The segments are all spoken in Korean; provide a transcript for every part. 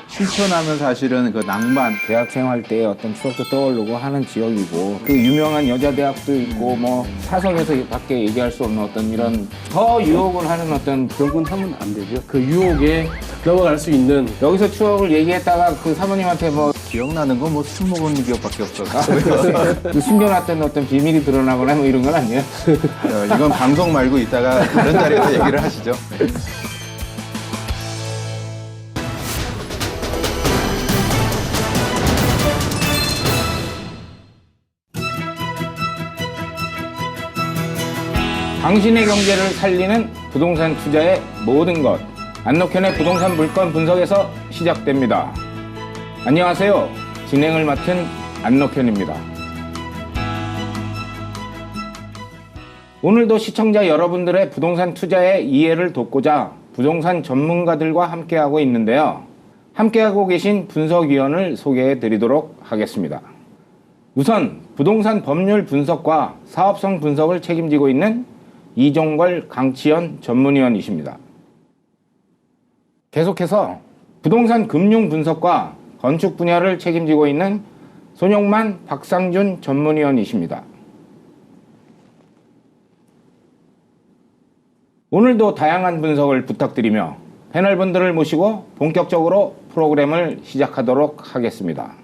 실천하면 사실은 그 낭만, 대학 생활 때 어떤 추억도 떠오르고 하는 지역이고 그 유명한 여자 대학도 있고 뭐 사석에서 밖에 얘기할 수 없는 어떤 이런 더 유혹을 하는 어떤 그런 건 하면 안 되죠. 그 유혹에 넘어갈 수 있는 여기서 추억을 얘기했다가 그 사모님한테 뭐 기억나는 건 뭐 술 먹은 기억밖에 없어서 그 숨겨놨던 어떤 비밀이 드러나거나 뭐 이런 건 아니에요? 이건 방송 말고 이따가 다른 자리에서 얘기를 하시죠. 당신의 경제를 살리는 부동산 투자의 모든 것. 안록현의 부동산 물건 분석에서 시작됩니다. 안녕하세요. 진행을 맡은 안록현입니다. 오늘도 시청자 여러분들의 부동산 투자의 이해를 돕고자 부동산 전문가들과 함께하고 있는데요. 함께하고 계신 분석위원을 소개해 드리도록 하겠습니다. 우선 부동산 법률 분석과 사업성 분석을 책임지고 있는 이종걸 강치현 전문위원이십니다. 계속해서 부동산 금융 분석과 건축 분야를 책임지고 있는 손용만 박상준 전문위원이십니다. 오늘도 다양한 분석을 부탁드리며 패널분들을 모시고 본격적으로 프로그램을 시작하도록 하겠습니다.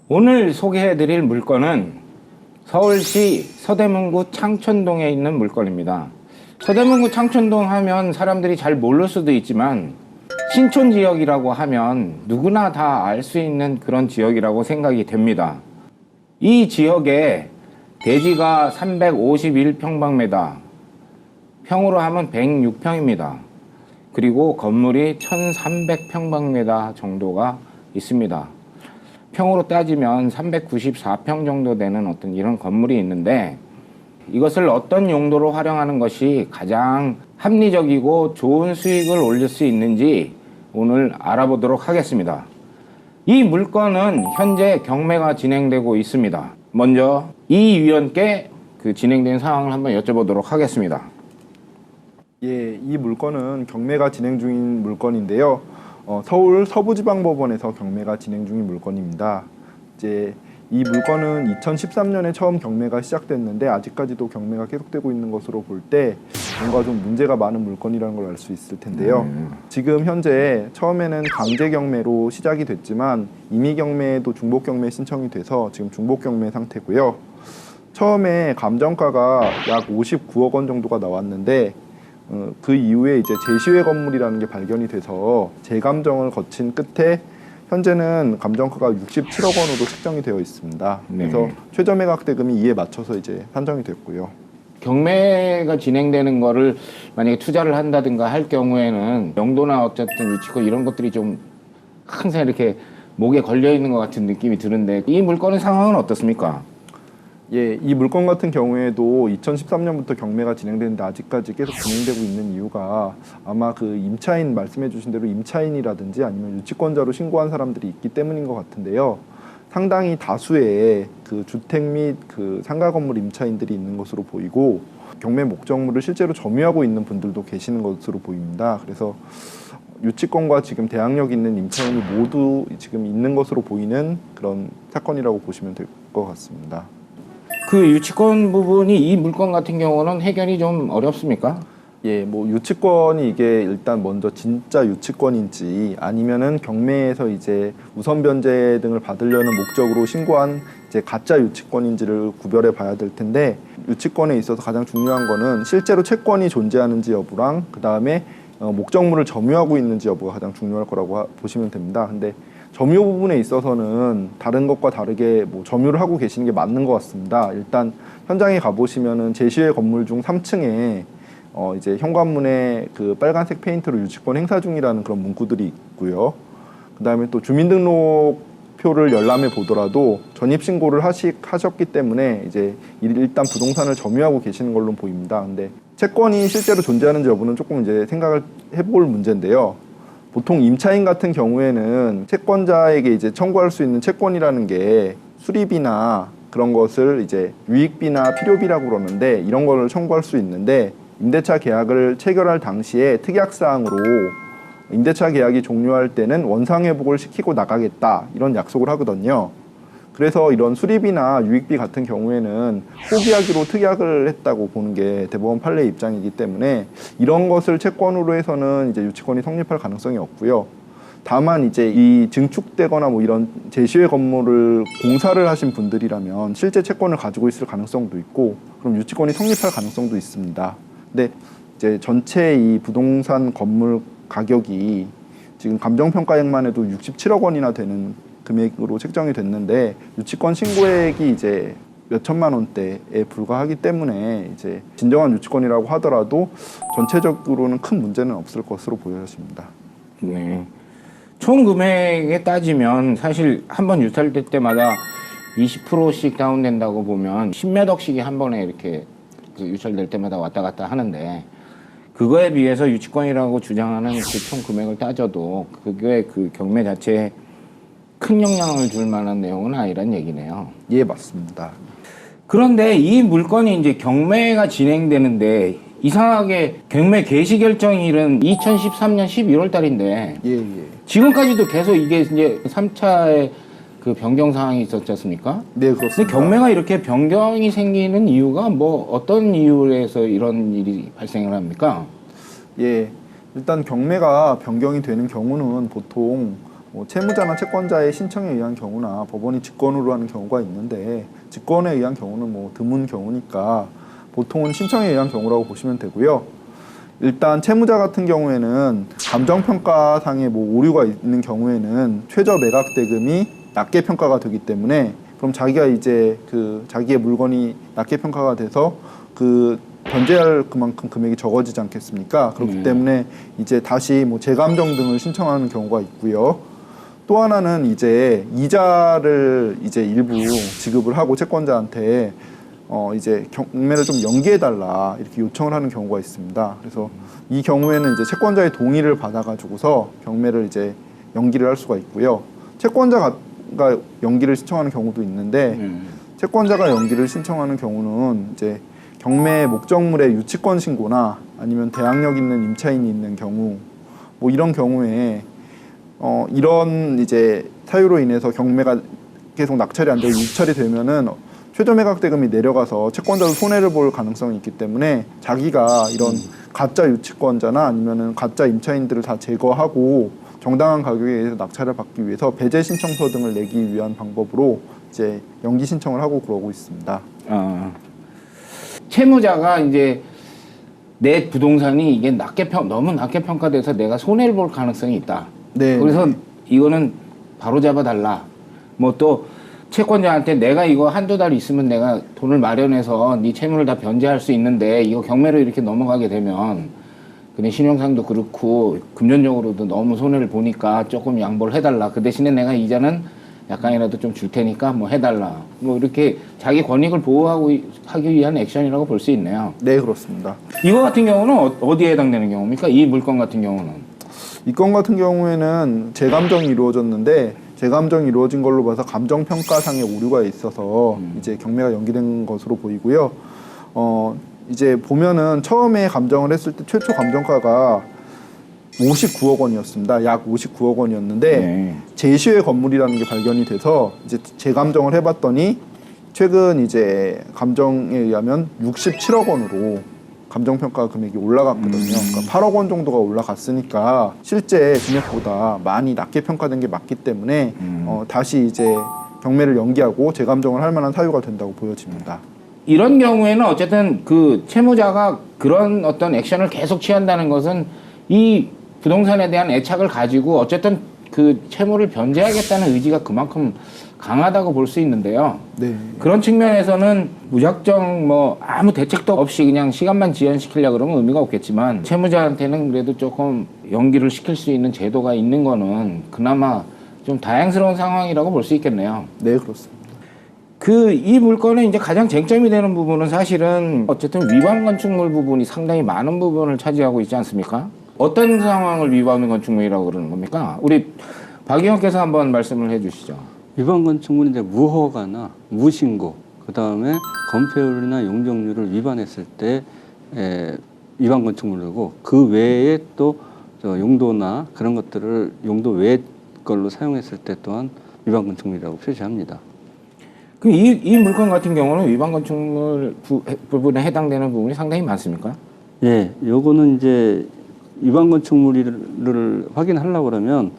오늘 소개해드릴 물건은 서울시 서대문구 창천동에 있는 물건입니다. 서대문구 창천동 하면 사람들이 잘 모를 수도 있지만 신촌 지역이라고 하면 누구나 다 알 수 있는 그런 지역이라고 생각이 됩니다. 이 지역에 대지가 351평방미터, 평으로 하면 106평입니다. 그리고 건물이 1300평방미터 정도가 있습니다. 평으로 따지면 394평 정도 되는 어떤 이런 건물이 있는데 이것을 어떤 용도로 활용하는 것이 가장 합리적이고 좋은 수익을 올릴 수 있는지 오늘 알아보도록 하겠습니다. 이 물건은 현재 경매가 진행되고 있습니다. 먼저 이 위원께 그 진행된 상황을 한번 여쭤보도록 하겠습니다. 예, 이 물건은 경매가 진행 중인 물건인데요. 서울 서부지방법원에서 경매가 진행 중인 물건입니다. 이제 이 물건은 2013년에 처음 경매가 시작됐는데 아직까지도 경매가 계속되고 있는 것으로 볼 때 뭔가 좀 문제가 많은 물건이라는 걸 알 수 있을 텐데요. 지금 현재 처음에는 강제 경매로 시작이 됐지만 임의 경매에도 중복 경매 신청이 돼서 지금 중복 경매 상태고요. 처음에 감정가가 약 59억 원 정도가 나왔는데 그 이후에 이제 제시외 건물이라는 게 발견이 돼서 재감정을 거친 끝에 현재는 감정가가 67억 원으로 책정이 되어 있습니다. 그래서 최저 매각 대금이 이에 맞춰서 이제 산정이 됐고요. 경매가 진행되는 거를 만약에 투자를 한다든가 할 경우에는 용도나 어쨌든 위치권 이런 것들이 좀 항상 이렇게 목에 걸려 있는 것 같은 느낌이 드는데 이 물건의 상황은 어떻습니까? 예, 이 물건 같은 경우에도 2013년부터 경매가 진행되는데 아직까지 계속 진행되고 있는 이유가 아마 그 임차인 말씀해 주신 대로 임차인이라든지 아니면 유치권자로 신고한 사람들이 있기 때문인 것 같은데요. 상당히 다수의 그 주택 및 그 상가 건물 임차인들이 있는 것으로 보이고 경매 목적물을 실제로 점유하고 있는 분들도 계시는 것으로 보입니다. 그래서 유치권과 지금 대항력 있는 임차인이 모두 지금 있는 것으로 보이는 그런 사건이라고 보시면 될 것 같습니다. 그 유치권 부분이 이 물건 같은 경우는 해결이 좀 어렵습니까? 예, 뭐 유치권이 이게 일단 먼저 진짜 유치권인지 아니면은 경매에서 이제 우선 변제 등을 받으려는 목적으로 신고한 이제 가짜 유치권인지를 구별해 봐야 될 텐데 유치권에 있어서 가장 중요한 거는 실제로 채권이 존재하는지 여부랑 그 다음에 목적물을 점유하고 있는지 여부가 가장 중요할 거라고 보시면 됩니다. 근데 점유 부분에 있어서는 다른 것과 다르게 뭐 점유를 하고 계시는 게 맞는 것 같습니다. 일단 현장에 가보시면은 제시의 건물 중 3층에 이제 현관문에 그 빨간색 페인트로 유치권 행사 중이라는 그런 문구들이 있고요. 그 다음에 또 주민등록 표를 열람해 보더라도 전입 신고를 하셨기 때문에 이제 일단 부동산을 점유하고 계시는 걸로 보입니다. 근데 채권이 실제로 존재하는지 여부는 조금 이제 생각을 해볼 문제인데요. 보통 임차인 같은 경우에는 채권자에게 이제 청구할 수 있는 채권이라는 게 수리비나 그런 것을 이제 유익비나 필요비라고 그러는데 이런 거를 청구할 수 있는데 임대차 계약을 체결할 당시에 특약사항으로 임대차 계약이 종료할 때는 원상회복을 시키고 나가겠다 이런 약속을 하거든요. 그래서 이런 수리비나 유익비 같은 경우에는 포기하기로 특약을 했다고 보는 게 대법원 판례의 입장이기 때문에 이런 것을 채권으로 해서는 이제 유치권이 성립할 가능성이 없고요. 다만 이제 이 증축되거나 뭐 이런 제시의 건물을 공사를 하신 분들이라면 실제 채권을 가지고 있을 가능성도 있고 그럼 유치권이 성립할 가능성도 있습니다. 근데 이제 전체 이 부동산 건물 가격이 지금 감정평가액만 해도 67억 원이나 되는 금액으로 책정이 됐는데 유치권 신고액이 이제 몇 천만 원대에 불과하기 때문에 이제 진정한 유치권이라고 하더라도 전체적으로는 큰 문제는 없을 것으로 보여집니다. 네. 총 금액에 따지면 사실 한 번 유찰될 때마다 20%씩 다운된다고 보면 10몇 억씩이 한 번에 이렇게 유찰될 때마다 왔다 갔다 하는데 그거에 비해서 유치권이라고 주장하는 그 총 금액을 따져도 그게 그 경매 자체에 큰 영향을 줄 만한 내용은 아니란 얘기네요. 예, 맞습니다. 그런데 이 물건이 이제 경매가 진행되는데 이상하게 경매 개시 결정일은 2013년 11월 달인데 예. 지금까지도 계속 이게 이제 3차의 그 변경 사항이 있었지 않습니까? 네, 근데 그렇습니다. 경매가 이렇게 변경이 생기는 이유가 뭐 어떤 이유에서 이런 일이 발생을 합니까? 예, 일단 경매가 변경이 되는 경우는 보통 뭐 채무자나 채권자의 신청에 의한 경우나 법원이 직권으로 하는 경우가 있는데 직권에 의한 경우는 뭐 드문 경우니까 보통은 신청에 의한 경우라고 보시면 되고요. 일단 채무자 같은 경우에는 감정평가상에 뭐 오류가 있는 경우에는 최저 매각 대금이 낮게 평가가 되기 때문에 그럼 자기가 이제 그 자기의 물건이 낮게 평가가 돼서 그 변제할 그만큼 금액이 적어지지 않겠습니까? 그렇기 때문에 이제 다시 뭐 재감정 등을 신청하는 경우가 있고요. 또 하나는 이제 이자를 이제 일부 지급을 하고 채권자한테 이제 경매를 좀 연기해달라 이렇게 요청을 하는 경우가 있습니다. 그래서 이 경우에는 이제 채권자의 동의를 받아가지고서 경매를 이제 연기를 할 수가 있고요. 채권자가 연기를 신청하는 경우도 있는데 채권자가 연기를 신청하는 경우는 이제 경매 목적물의 유치권 신고나 아니면 대항력 있는 임차인이 있는 경우 뭐 이런 경우에 이런 이제 사유로 인해서 경매가 계속 낙찰이 안 되고 유찰이 되면은 최저 매각 대금이 내려가서 채권자도 손해를 볼 가능성이 있기 때문에 자기가 이런 가짜 유치권자나 아니면은 가짜 임차인들을 다 제거하고 정당한 가격에 의해서 낙찰을 받기 위해서 배제 신청서 등을 내기 위한 방법으로 이제 연기 신청을 하고 그러고 있습니다. 채무자가 이제 내 부동산이 이게 너무 낮게 평가돼서 내가 손해를 볼 가능성이 있다. 네. 그래서 이거는 바로 잡아달라. 뭐 또 채권자한테 내가 이거 한두 달 있으면 내가 돈을 마련해서 네 채무를 다 변제할 수 있는데 이거 경매로 이렇게 넘어가게 되면 근데 신용상도 그렇고 금전적으로도 너무 손해를 보니까 조금 양보를 해달라. 그 대신에 내가 이자는 약간이라도 좀 줄 테니까 뭐 해달라. 뭐 이렇게 자기 권익을 하기 위한 액션이라고 볼 수 있네요. 네, 그렇습니다. 이거 같은 경우는 어디에 해당되는 경우입니까? 이 물건 같은 경우는? 이 건 같은 경우에는 재감정이 이루어졌는데 재감정이 이루어진 걸로 봐서 감정평가상의 오류가 있어서 이제 경매가 연기된 것으로 보이고요. 이제 보면은 처음에 감정을 했을 때 최초 감정가가 59억 원이었습니다. 약 59억 원이었는데 네. 제시의 건물이라는 게 발견이 돼서 이제 재감정을 해봤더니 최근 이제 감정에 의하면 67억 원으로 감정평가 금액이 올라갔거든요. 그러니까 8억 원 정도가 올라갔으니까 실제 금액보다 많이 낮게 평가된 게 맞기 때문에 다시 이제 경매를 연기하고 재감정을 할 만한 사유가 된다고 보여집니다. 이런 경우에는 어쨌든 그 채무자가 그런 어떤 액션을 계속 취한다는 것은 이 부동산에 대한 애착을 가지고 어쨌든 그 채무를 변제하겠다는 의지가 그만큼 강하다고 볼 수 있는데요. 네. 그런 측면에서는 무작정 뭐 아무 대책도 없이 그냥 시간만 지연시키려 그러면 의미가 없겠지만 채무자한테는 그래도 조금 연기를 시킬 수 있는 제도가 있는 거는 그나마 좀 다양스러운 상황이라고 볼 수 있겠네요. 네, 그렇습니다. 이 물건의 이제 가장 쟁점이 되는 부분은 사실은 어쨌든 위반 건축물 부분이 상당히 많은 부분을 차지하고 있지 않습니까? 어떤 상황을 위반 건축물이라고 그러는 겁니까? 우리 박 의원께서 한번 말씀을 해주시죠. 위반 건축물은 이제 무허가나 무신고, 그 다음에 건폐율이나 용적률을 위반했을 때 위반 건축물이고, 그 외에 또 용도나 그런 것들을 용도 외 걸로 사용했을 때 또한 위반 건축물이라고 표시합니다. 그럼 이 물건 같은 경우는 위반 건축물 부분에 해당되는 부분이 상당히 많습니까? 예, 요거는 이제 위반 건축물을 확인하려고 그러면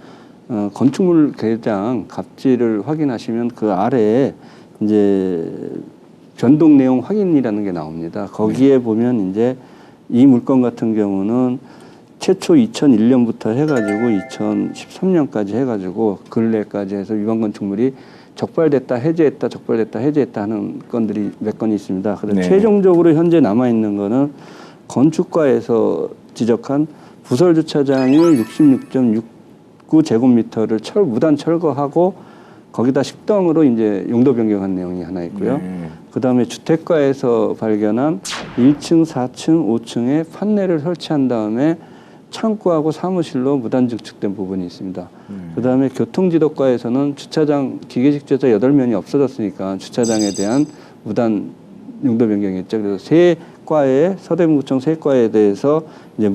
건축물 계장 갑질을 확인하시면 그 아래에 이제 변동 내용 확인이라는 게 나옵니다. 거기에 보면 이제 이 물건 같은 경우는 최초 2001년부터 해가지고 2013년까지 해가지고 근래까지 해서 위반 건축물이 적발됐다, 해제했다, 적발됐다, 해제했다 하는 건들이 몇 건이 있습니다. 그래서 네. 최종적으로 현재 남아있는 거는 건축과에서 지적한 부설 주차장을 66.69제곱미터를 무단 철거하고 거기다 식당으로 이제 용도 변경한 내용이 하나 있고요. 그 다음에 주택가에서 발견한 1층, 4층, 5층에 판넬을 설치한 다음에 창고하고 사무실로 무단 증축된 부분이 있습니다. 그 다음에 교통지도과에서는 주차장, 기계식 주차장 8면이 없어졌으니까 주차장에 대한 무단 용도 변경이었죠. 그래서 세 과에, 서대문구청 세 과에 대해서 이제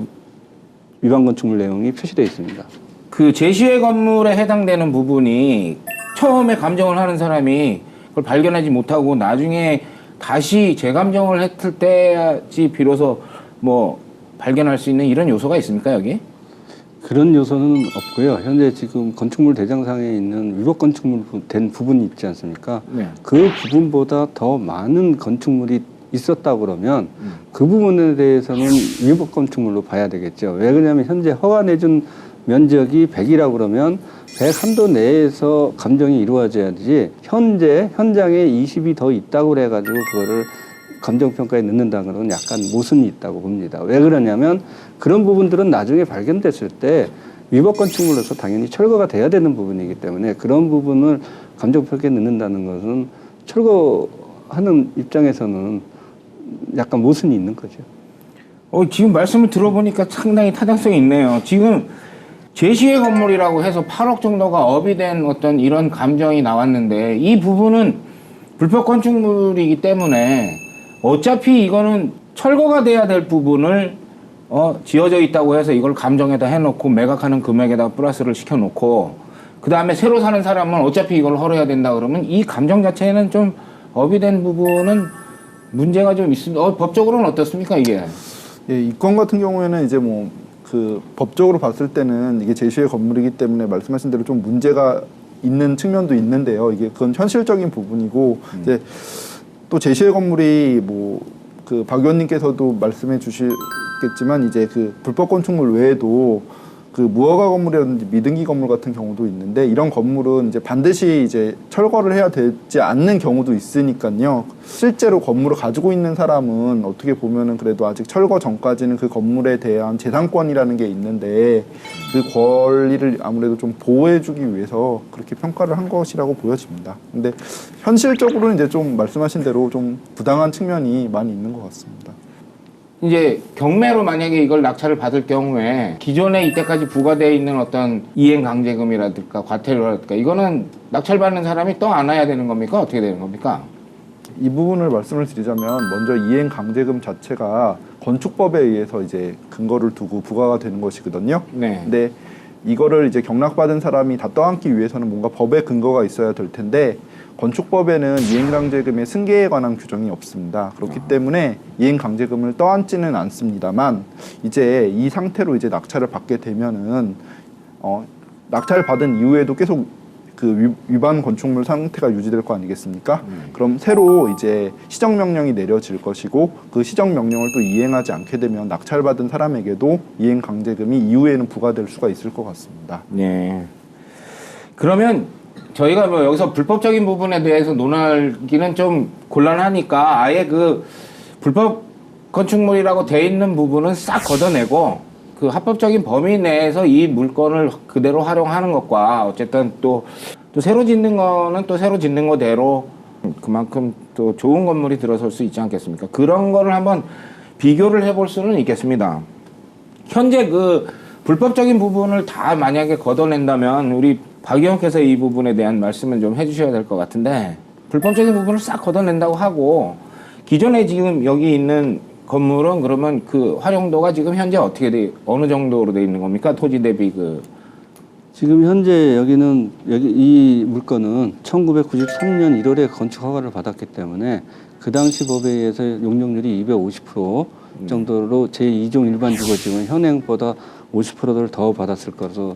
위반 건축물 내용이 표시되어 있습니다. 그 제시의 건물에 해당되는 부분이 처음에 감정을 하는 사람이 그걸 발견하지 못하고 나중에 다시 재감정을 했을 때지 비로소 뭐 발견할 수 있는 이런 요소가 있습니까, 여기? 그런 요소는 없고요. 현재 지금 건축물 대장상에 있는 위법 건축물 된 부분이 있지 않습니까? 네. 그 부분보다 더 많은 건축물이 있었다고 그러면 그 부분에 대해서는 위법 건축물로 봐야 되겠죠. 왜 그러냐면 현재 허가 내준 면적이 100이라고 그러면 100한도 내에서 감정이 이루어져야지 현재 현장에 20이 더 있다고 그래가지고 그거를 감정평가에 넣는다는 건 약간 모순이 있다고 봅니다. 왜 그러냐면 그런 부분들은 나중에 발견됐을 때 위법 건축물로서 당연히 철거가 돼야 되는 부분이기 때문에 그런 부분을 감정평가에 넣는다는 것은 철거하는 입장에서는 약간 모순이 있는 거죠. 지금 말씀을 들어보니까 상당히 타당성이 있네요. 지금 제시의 건물이라고 해서 8억 정도가 업이 된 어떤 이런 감정이 나왔는데 이 부분은 불법 건축물이기 때문에 어차피 이거는 철거가 돼야 될 부분을 지어져 있다고 해서 이걸 감정에다 해놓고 매각하는 금액에다 플러스를 시켜놓고 그 다음에 새로 사는 사람은 어차피 이걸 헐어야 된다 그러면 이 감정 자체에는 좀 업이 된 부분은 문제가 좀 있습니다. 법적으로는 어떻습니까 이게? 예, 이 건 같은 경우에는 이제 뭐 그 법적으로 봤을 때는 이게 제시의 건물이기 때문에 말씀하신 대로 좀 문제가 있는 측면도 있는데요. 이게 그건 현실적인 부분이고 이제 또 제시의 건물이 뭐 그 박 의원님께서도 말씀해 주시겠지만 이제 그 불법 건축물 외에도 그 무허가 건물이라든지 미등기 건물 같은 경우도 있는데 이런 건물은 이제 반드시 이제 철거를 해야 되지 않는 경우도 있으니까요. 실제로 건물을 가지고 있는 사람은 어떻게 보면은 그래도 아직 철거 전까지는 그 건물에 대한 재산권이라는 게 있는데 그 권리를 아무래도 좀 보호해주기 위해서 그렇게 평가를 한 것이라고 보여집니다. 근데 현실적으로는 이제 좀 말씀하신 대로 좀 부당한 측면이 많이 있는 것 같습니다. 이제 경매로 만약에 이걸 낙찰을 받을 경우에 기존에 이때까지 부과되어 있는 어떤 이행강제금이라든가 과태료라든가 이거는 낙찰받는 사람이 또 안아야 되는 겁니까? 어떻게 되는 겁니까? 이 부분을 말씀을 드리자면 먼저 이행강제금 자체가 건축법에 의해서 이제 근거를 두고 부과가 되는 것이거든요. 네. 근데 이거를 이제 경락받은 사람이 다 떠안기 위해서는 뭔가 법의 근거가 있어야 될 텐데 건축법에는 이행강제금의 승계에 관한 규정이 없습니다. 그렇기 때문에 이행강제금을 떠안지는 않습니다만 이제 이 상태로 이제 낙찰을 받게 되면은 낙찰을 받은 이후에도 계속 그 위반 건축물 상태가 유지될 거 아니겠습니까? 그럼 새로 이제 시정명령이 내려질 것이고 그 시정명령을 또 이행하지 않게 되면 낙찰받은 사람에게도 이행강제금이 이후에는 부과될 수가 있을 것 같습니다. 네. 그러면 저희가 뭐 여기서 불법적인 부분에 대해서 논하기는 좀 곤란하니까 아예 그 불법 건축물이라고 돼 있는 부분은 싹 걷어내고 그 합법적인 범위 내에서 이 물건을 그대로 활용하는 것과 어쨌든 또 새로 짓는 거는 또 새로 짓는 거대로 그만큼 또 좋은 건물이 들어설 수 있지 않겠습니까? 그런 거를 한번 비교를 해볼 수는 있겠습니다. 현재 그 불법적인 부분을 다 만약에 걷어낸다면 우리 박 의원께서 이 부분에 대한 말씀을 좀 해주셔야 될 것 같은데, 불법적인 부분을 싹 걷어낸다고 하고 기존에 지금 여기 있는 건물은 그러면 그 활용도가 지금 현재 어느 정도로 돼 있는 겁니까? 토지 대비 지금 현재 여기는 이 물건은 1993년 1월에 건축 허가를 받았기 때문에 그 당시 법에 의해서 용적률이 250% 정도로 제2종 일반 주거지구는 현행보다 50%를 더 받았을 것으로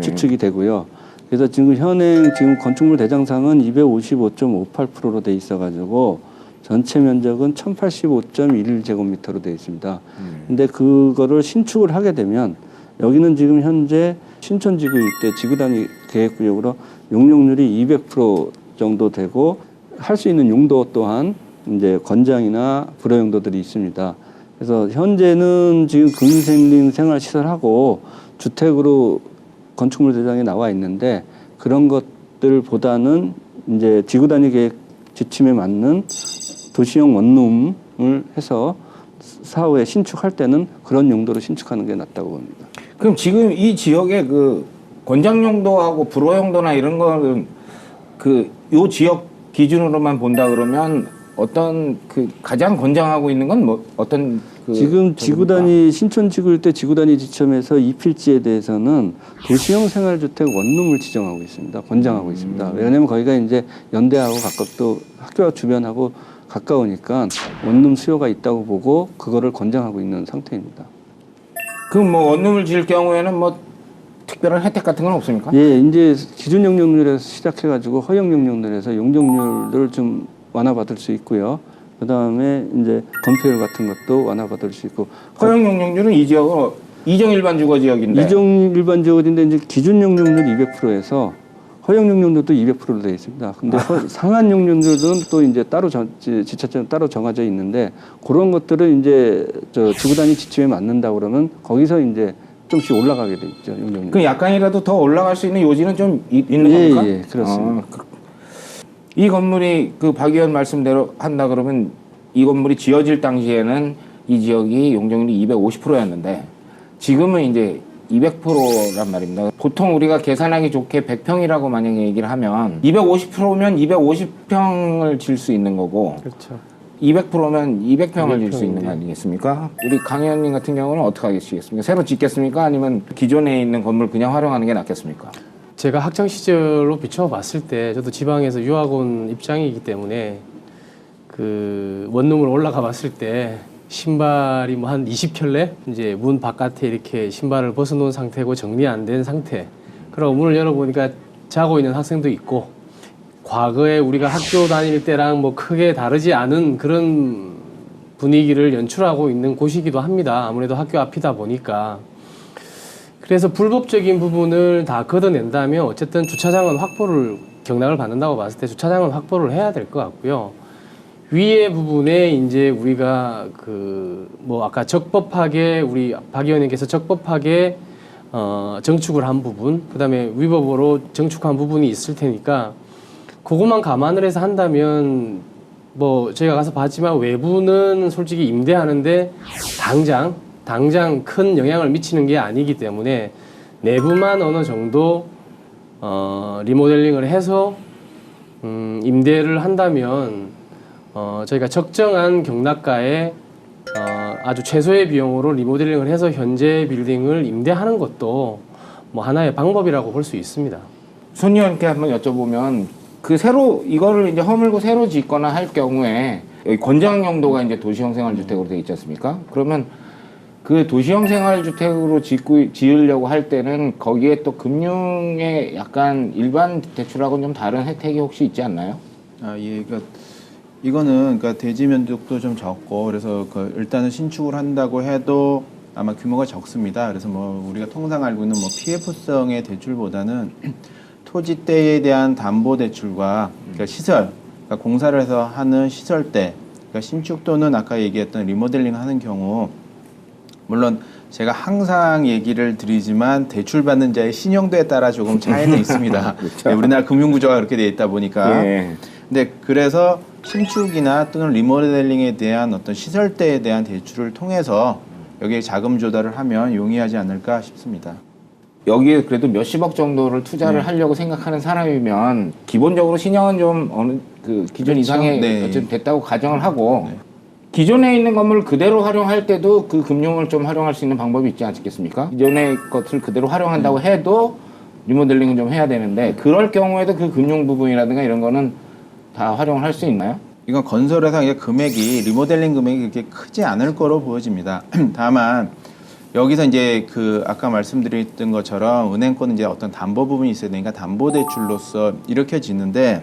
추측이 되고요. 그래서 지금 지금 건축물 대장상은 255.58%로 돼 있어가지고 전체 면적은 1085.11제곱미터로 되어 있습니다. 근데 그거를 신축을 하게 되면 여기는 지금 현재 신촌지구 일대 지구단위 계획구역으로 용적률이 200% 정도 되고 할 수 있는 용도 또한 이제 건장이나 불허 용도들이 있습니다. 그래서 현재는 지금 근생림 생활시설하고 주택으로 건축물 대장에 나와 있는데 그런 것들보다는 이제 지구단위 계획 지침에 맞는 도시형 원룸을 해서 사후에 신축할 때는 그런 용도로 신축하는 게 낫다고 봅니다. 그럼 지금 이 지역의 그 권장 용도하고 불허 용도나 이런 거는 그 요 지역 기준으로만 본다 그러면 어떤 그 가장 권장하고 있는 건 뭐 어떤 그 지금 지구단위 신촌지구 일대 지구단위 지침에서 이 필지에 대해서는 도시형 생활주택 원룸을 지정하고 있습니다. 권장하고 있습니다. 왜냐하면 거기가 이제 연대하고 가깝고 학교와 주변하고 가까우니까 원룸 수요가 있다고 보고 그거를 권장하고 있는 상태입니다. 그럼 뭐 원룸을 지을 경우에는 뭐 특별한 혜택 같은 건 없습니까? 예, 이제 기준 용적률에서 시작해가지고 허용 용적률에서 용적률을 좀 완화받을 수 있고요. 그 다음에 이제 건폐율 같은 것도 완화받을 수 있고. 허용 용적률은 이 지역은 이정 일반 주거 지역인데. 이정 일반 지역인데 이제 기준 용적률 200%에서 허용 용적률도 200%로 되어 있습니다. 근데 상한 용적률은 또 이제 따로 지자체는 따로 정해져 있는데 그런 것들은 이제 지구 단위 지침에 맞는다 그러면 거기서 이제 좀씩 올라가게 돼 있죠. 용적률. 그 약간이라도 더 올라갈 수 있는 요지는 좀 있는 겁니까? 예, 그렇습니다. 이 건물이 그 박 의원 말씀대로 한다 그러면 이 건물이 지어질 당시에는 이 지역이 용적률이 250%였는데 지금은 이제 200%란 말입니다. 보통 우리가 계산하기 좋게 100평이라고 만약에 얘기를 하면 250%면 250평을 질 수 있는 거고 그렇죠. 200%면 200평을 질 수 있는 거 네. 아니겠습니까? 우리 강 의원님 같은 경우는 어떻게 하시겠습니까? 새로 짓겠습니까? 아니면 기존에 있는 건물 그냥 활용하는 게 낫겠습니까? 제가 학창 시절로 비춰봤을 때 저도 지방에서 유학 온 입장이기 때문에 그 원룸을 올라가 봤을 때 신발이 뭐 한 20켤레 이제 문 바깥에 이렇게 신발을 벗어놓은 상태고 정리 안 된 상태. 그리고 문을 열어보니까 자고 있는 학생도 있고 과거에 우리가 학교 다닐 때랑 뭐 크게 다르지 않은 그런 분위기를 연출하고 있는 곳이기도 합니다. 아무래도 학교 앞이다 보니까. 그래서 불법적인 부분을 다 걷어낸다면 어쨌든 주차장은 경락을 받는다고 봤을 때 주차장은 확보를 해야 될 것 같고요. 위에 부분에 이제 우리가 뭐 아까 적법하게 우리 박 의원님께서 적법하게 정축을 한 부분, 그다음에 위법으로 정축한 부분이 있을 테니까 그것만 감안을 해서 한다면 뭐 저희가 가서 봤지만 외부는 솔직히 임대하는데 당장 큰 영향을 미치는 게 아니기 때문에 내부만 어느 정도 리모델링을 해서 임대를 한다면 저희가 적정한 경락가에 아주 최소의 비용으로 리모델링을 해서 현재 빌딩을 임대하는 것도 뭐 하나의 방법이라고 볼 수 있습니다. 손 의원께 한번 여쭤보면 이거를 이제 허물고 새로 짓거나 할 경우에 여기 권장 용도가 이제 도시형 생활주택으로 되어 있지 않습니까? 그러면 그 도시형 생활주택으로 지으려고 할 때는 거기에 또 금융의 약간 일반 대출하고는 좀 다른 혜택이 혹시 있지 않나요? 예, 이거는 대지 면적도 좀 적고 그래서 일단은 신축을 한다고 해도 아마 규모가 적습니다. 그래서 뭐 우리가 통상 알고 있는 뭐 PF성의 대출보다는 토지대에 대한 담보 대출과 그러니까 시설, 그러니까 공사를 해서 하는 시설대, 그러니까 신축 또는 아까 얘기했던 리모델링 하는 경우 물론 제가 항상 얘기를 드리지만 대출받는 자의 신용도에 따라 조금 차이는 있습니다. 그렇죠. 네, 우리나라 금융구조가 그렇게 돼 있다 보니까. 예. 근데 그래서 신축이나 또는 리모델링에 대한 어떤 시설대에 대한 대출을 통해서 여기에 자금 조달을 하면 용이하지 않을까 싶습니다. 여기에 그래도 몇십억 정도를 투자를 하려고 생각하는 사람이면 기본적으로 신용은 좀 어느 그 기존 그렇죠. 이상의 네. 어쨌든 됐다고 가정을 하고 네. 기존에 있는 건물 그대로 활용할 때도 그 금융을 좀 활용할 수 있는 방법이 있지 않겠습니까? 기존의 것을 그대로 활용한다고 해도 리모델링은 좀 해야 되는데 그럴 경우에도 그 금융 부분이라든가 이런 거는 다 활용을 할 수 있나요? 이건 건설회사의 금액이 리모델링 금액이 그렇게 크지 않을 거로 보여집니다. 다만 여기서 이제 그 아까 말씀드렸던 것처럼 은행권은 이제 어떤 담보 부분이 있어야 되니까 담보 대출로서 이렇게 짓는데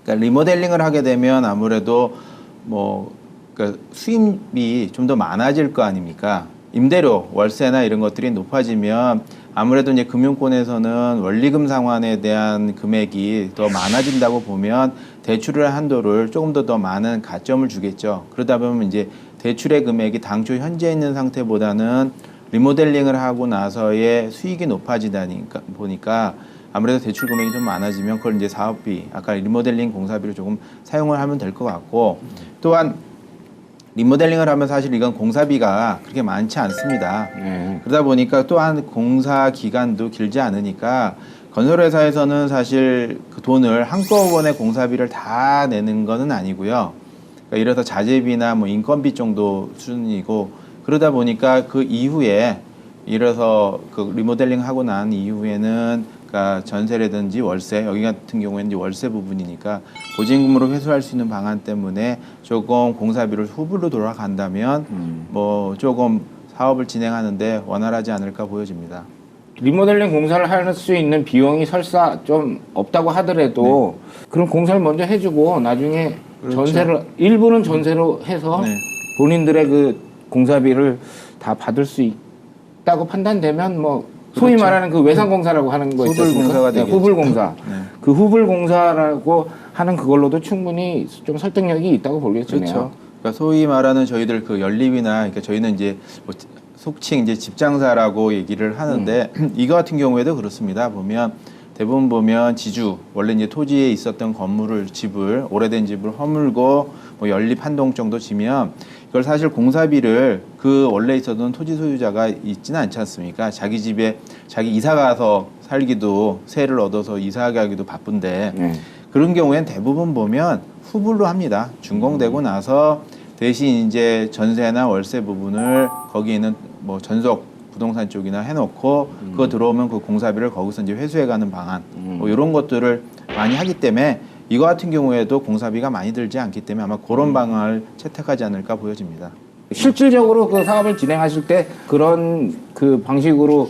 그러니까 리모델링을 하게 되면 아무래도 뭐 그러니까 수입이 좀 더 많아질 거 아닙니까? 임대료, 월세나 이런 것들이 높아지면 아무래도 이제 금융권에서는 원리금 상환에 대한 금액이 더 많아진다고 보면 대출의 한도를 조금 더 많은 가점을 주겠죠. 그러다 보면 이제 대출의 금액이 당초 현재 있는 상태보다는 리모델링을 하고 나서의 수익이 높아지다 보니까 아무래도 대출 금액이 좀 많아지면 그걸 이제 사업비, 아까 리모델링 공사비를 조금 사용을 하면 될 것 같고 또한 리모델링을 하면 사실 이건 공사비가 그렇게 많지 않습니다. 그러다 보니까 또한 공사 기간도 길지 않으니까 건설회사에서는 사실 그 돈을 한꺼번에 공사비를 다 내는 거는 아니고요. 그러니까 이래서 자재비나 뭐 인건비 정도 수준이고 그러다 보니까 그 이후에 이래서 그 리모델링 하고 난 이후에는 그러니까 전세라든지 월세 여기 같은 경우에는 이제 월세 부분이니까 보증금으로 회수할 수 있는 방안 때문에 조금 공사비를 후불로 돌아간다면 뭐 조금 사업을 진행하는데 원활하지 않을까 보여집니다. 리모델링 공사를 할 수 있는 비용이 설사 좀 없다고 하더라도 그런 공사를 먼저 해주고 나중에 그렇죠. 전세를 일부는 전세로 해서 네. 본인들의 그 공사비를 다 받을 수 있다고 판단되면 뭐 소위 그렇죠. 말하는 그 외상공사라고 하는 거 있지 후불 않습니까? 공사가 네, 되겠죠. 후불 공사. 네. 그 후불 공사라고 하는 그걸로도 충분히 좀 설득력이 있다고 보겠네요. 그렇죠. 그러니까 소위 말하는 저희들 그 연립이나 그러니까 저희는 이제 뭐 속칭 이제 집장사라고 얘기를 하는데 이거 같은 경우에도 그렇습니다. 보면 대부분 보면 지주 원래 이제 토지에 있었던 건물을 집을 오래된 집을 허물고 뭐 연립 한 동 정도 지면 이걸 사실 공사비를 그 원래 있었던 토지 소유자가 있지는 않지 않습니까? 자기 집에 자기 이사 가서 살기도 세를 얻어서 이사 가기도 바쁜데 네. 그런 경우엔 대부분 보면 후불로 합니다. 준공되고 나서 대신 이제 전세나 월세 부분을 거기 있는 뭐 전속 부동산 쪽이나 해놓고 그거 들어오면 그 공사비를 거기서 이제 회수해가는 방안 뭐 이런 것들을 많이 하기 때문에 이거 같은 경우에도 공사비가 많이 들지 않기 때문에 아마 그런 방안을 채택하지 않을까 보여집니다. 실질적으로 그 사업을 진행하실 때 그런 그 방식으로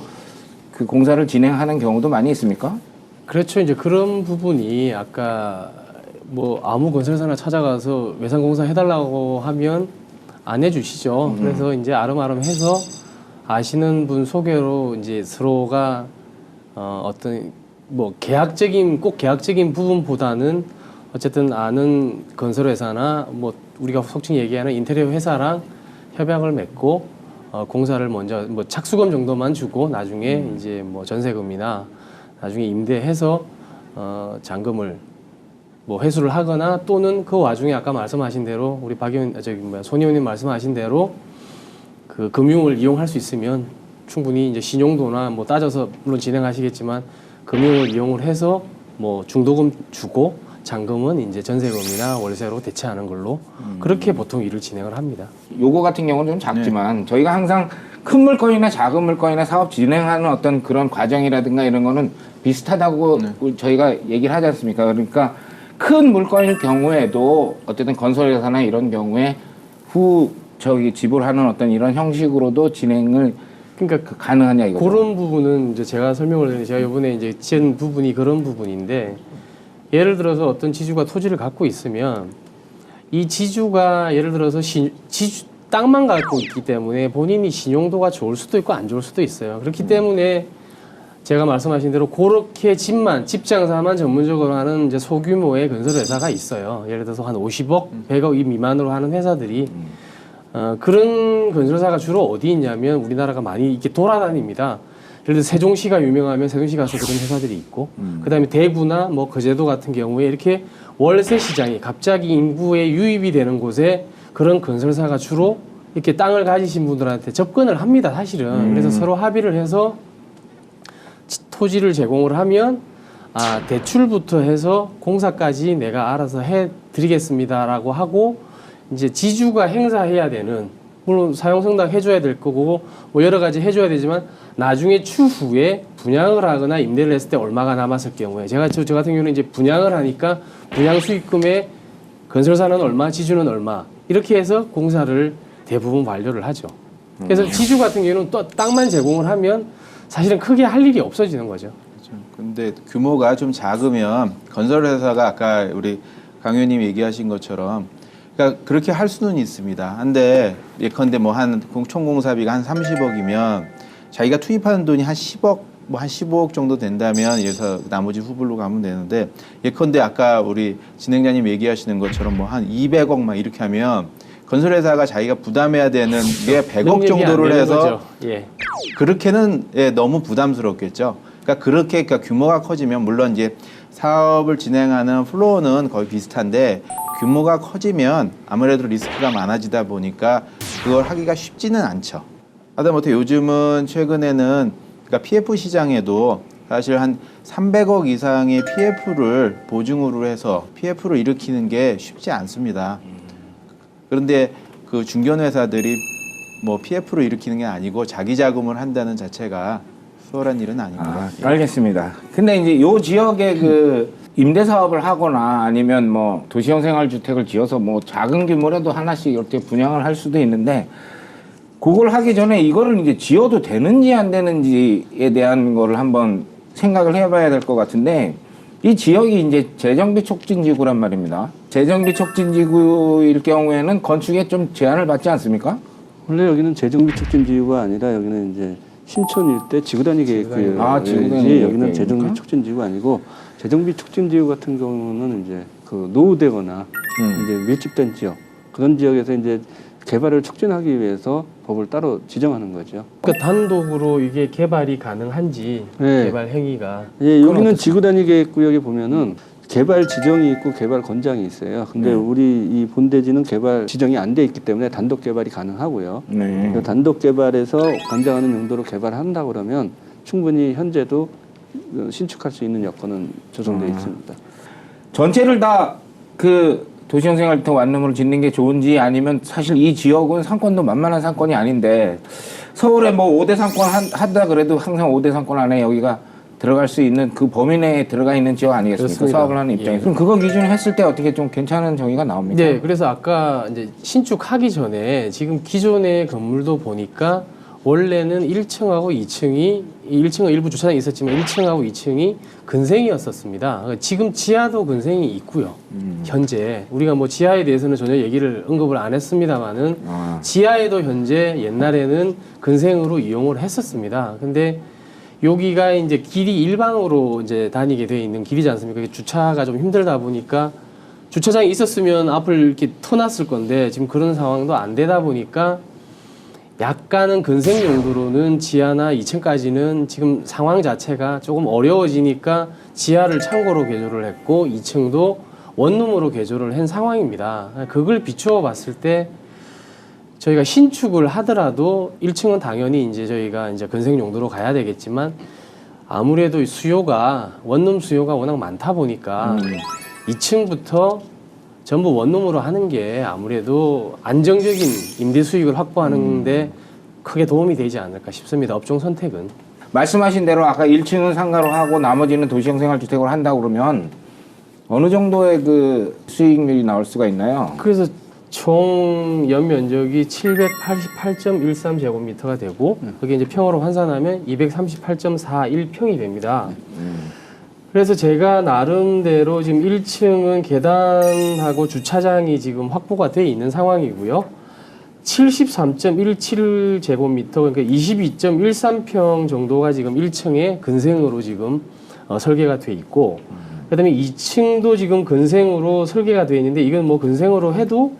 그 공사를 진행하는 경우도 많이 있습니까? 그렇죠. 이제 그런 부분이 아까 뭐 아무 건설사나 찾아가서 외상공사 해달라고 하면 안 해주시죠. 그래서 이제 아름아름해서 아시는 분 소개로 이제 서로가 어떤 뭐 꼭 계약적인 부분보다는 어쨌든 아는 건설회사나 뭐 우리가 속칭 얘기하는 인테리어 회사랑 협약을 맺고 공사를 먼저 뭐 착수금 정도만 주고 나중에 이제 뭐 전세금이나 나중에 임대해서 잔금을 뭐 회수를 하거나 또는 그 와중에 아까 말씀하신 대로 우리 손 의원님 말씀하신 대로 그 금융을 이용할 수 있으면 충분히 이제 신용도나 뭐 따져서 물론 진행하시겠지만 금융을 이용을 해서 뭐 중도금 주고 잔금은 이제 전세금이나 월세로 대체하는 걸로 그렇게 보통 일을 진행을 합니다. 요거 같은 경우는 좀 작지만 저희가 항상 큰 물건이나 작은 물건이나 사업 진행하는 어떤 그런 과정이라든가 이런 거는 비슷하다고 저희가 얘기를 하지 않습니까? 그러니까 큰 물건일 경우에도 어쨌든 건설회사나 이런 경우에 지불하는 어떤 이런 형식으로도 진행을 그러니까 가능하냐 이거죠. 그런 부분은 이제 제가 설명을 드린 제가 이번에 이제 지은 부분이 그런 부분인데 예를 들어서 어떤 지주가 토지를 갖고 있으면 이 지주가 예를 들어서 지주 땅만 갖고 있기 때문에 본인이 신용도가 좋을 수도 있고 안 좋을 수도 있어요. 그렇기 때문에 제가 말씀하신 대로 그렇게 집장사만 전문적으로 하는 이제 소규모의 건설 회사가 있어요. 예를 들어서 한 50억, 100억 이 미만으로 하는 회사들이 그런 건설사가 주로 어디 있냐면 우리나라가 많이 이렇게 돌아다닙니다. 예를 들어 세종시가 유명하면 세종시 가서 그런 회사들이 있고, 그다음에 대구나 뭐 거제도 같은 경우에 이렇게 월세 시장이 갑자기 인구의 유입이 되는 곳에 그런 건설사가 주로 이렇게 땅을 가지신 분들한테 접근을 합니다, 사실은. 그래서 서로 합의를 해서 토지를 제공을 하면 대출부터 해서 공사까지 내가 알아서 해드리겠습니다라고 하고, 이제 지주가 행사해야 되는, 물론 사용승낙 해줘야 될 거고 뭐 여러 가지 해줘야 되지만 나중에 추후에 분양을 하거나 임대를 했을 때 얼마가 남았을 경우에 저 같은 경우는 이제 분양을 하니까 분양 수익금에 건설사는 얼마, 지주는 얼마 이렇게 해서 공사를 대부분 완료를 하죠. 그래서 지주 같은 경우는 또 땅만 제공을 하면 사실은 크게 할 일이 없어지는 거죠. 그렇죠. 근데 규모가 좀 작으면 건설회사가 아까 우리 강 의원님 얘기하신 것처럼 그러니까 그렇게 할 수는 있습니다. 한데 예컨대 뭐 한 총공사비가 한 30억이면 자기가 투입하는 돈이 한 10억, 뭐 한 15억 정도 된다면 그래서 나머지 후불로 가면 되는데 예컨대 아까 우리 진행자님 얘기하시는 것처럼 뭐 한 200억 막 이렇게 하면 건설회사가 자기가 부담해야 되는 게 100억 정도를 해서 예. 그렇게는 너무 부담스럽겠죠. 그러니까 규모가 커지면 물론 이제 사업을 진행하는 플로우는 거의 비슷한데 규모가 커지면 아무래도 리스크가 많아지다 보니까 그걸 하기가 쉽지는 않죠. 하다못해 요즘은 최근에는 그러니까 PF 시장에도 사실 한 300억 이상의 PF를 보증으로 해서 PF를 일으키는 게 쉽지 않습니다. 그런데 그 중견 회사들이 뭐 PF를 일으키는 게 아니고 자기 자금을 한다는 자체가 수월한 일은 아닙니다. 알겠습니다. 근데 이제 요 지역에 그 임대 사업을 하거나 아니면 뭐 도시형 생활주택을 지어서 뭐 작은 규모라도 하나씩 이렇게 분양을 할 수도 있는데 그걸 하기 전에 이거를 이제 지어도 되는지 안 되는지에 대한 거를 한번 생각을 해봐야 될 것 같은데 이 지역이 이제 재정비 촉진지구란 말입니다. 재정비 촉진지구일 경우에는 건축에 좀 제한을 받지 않습니까? 원래 여기는 재정비 촉진지구가 아니라 여기는 이제 신촌 일대 지구단위 계획구예요. 지구단위 여기는 계획구니까? 재정비 촉진지구가 아니고 재정비 촉진지구 같은 경우는 이제 그 노후되거나 이제 밀집된 지역 그런 지역에서 이제 개발을 촉진하기 위해서 법을 따로 지정하는 거죠. 그러니까 단독으로 이게 개발이 가능한지 네. 개발 행위가 예, 여기는 지구단위 계획구역에 보면은 개발 지정이 있고 개발 권장이 있어요. 근데 우리 이 본대지는 개발 지정이 안 돼 있기 때문에 단독 개발이 가능하고요. 네. 그 단독 개발에서 권장하는 용도로 개발한다 그러면 충분히 현재도 신축할 수 있는 여건은 조성되어 있습니다. 전체를 다 그 도시형 생활주택 완룸으로 짓는 게 좋은지 아니면 사실 이 지역은 상권도 만만한 상권이 아닌데 서울에 뭐 5대 상권 한다 그래도 항상 5대 상권 안에 여기가 들어갈 수 있는 그 범위 내에 들어가 있는 지역 아니겠습니까? 그렇습니다. 사업을 하는 입장에서. 그럼 그거 기준으로 했을 때 어떻게 좀 괜찮은 정의가 나옵니까? 네, 그래서 아까 이제 신축하기 전에 지금 기존의 건물도 보니까 원래는 1층하고 2층이 1층은 일부 주차장이 있었지만 1층하고 2층이 근생이었었습니다. 지금 지하도 근생이 있고요. 현재 우리가 뭐 지하에 대해서는 전혀 얘기를 언급을 안 했습니다만은 지하에도 현재 옛날에는 근생으로 이용을 했었습니다. 근데 여기가 이제 길이 일방으로 이제 다니게 되어 있는 길이지 않습니까? 주차가 좀 힘들다 보니까 주차장이 있었으면 앞을 이렇게 터놨을 건데 지금 그런 상황도 안 되다 보니까 약간은 근생 용도로는 지하나 2층까지는 지금 상황 자체가 조금 어려워지니까 지하를 창고로 개조를 했고 2층도 원룸으로 개조를 한 상황입니다. 그걸 비추어 봤을 때 저희가 신축을 하더라도 1층은 당연히 이제 저희가 이제 근생 용도로 가야 되겠지만 아무래도 수요가 원룸 수요가 워낙 많다 보니까 2층부터 전부 원룸으로 하는 게 아무래도 안정적인 임대 수익을 확보하는데 크게 도움이 되지 않을까 싶습니다. 업종 선택은. 말씀하신 대로 아까 1층은 상가로 하고 나머지는 도시형 생활주택으로 한다고 그러면 어느 정도의 그 수익률이 나올 수가 있나요? 그래서 총 연면적이 788.13제곱미터가 되고 그게 이제 평으로 환산하면 238.41평이 됩니다. 그래서 제가 나름대로 지금 1층은 계단하고 주차장이 지금 확보가 돼 있는 상황이고요. 73.17제곱미터 그러니까 22.13평 정도가 지금 1층에 근생으로 지금 설계가 돼 있고 그다음에 2층도 지금 근생으로 설계가 돼 있는데 이건 뭐 근생으로 해도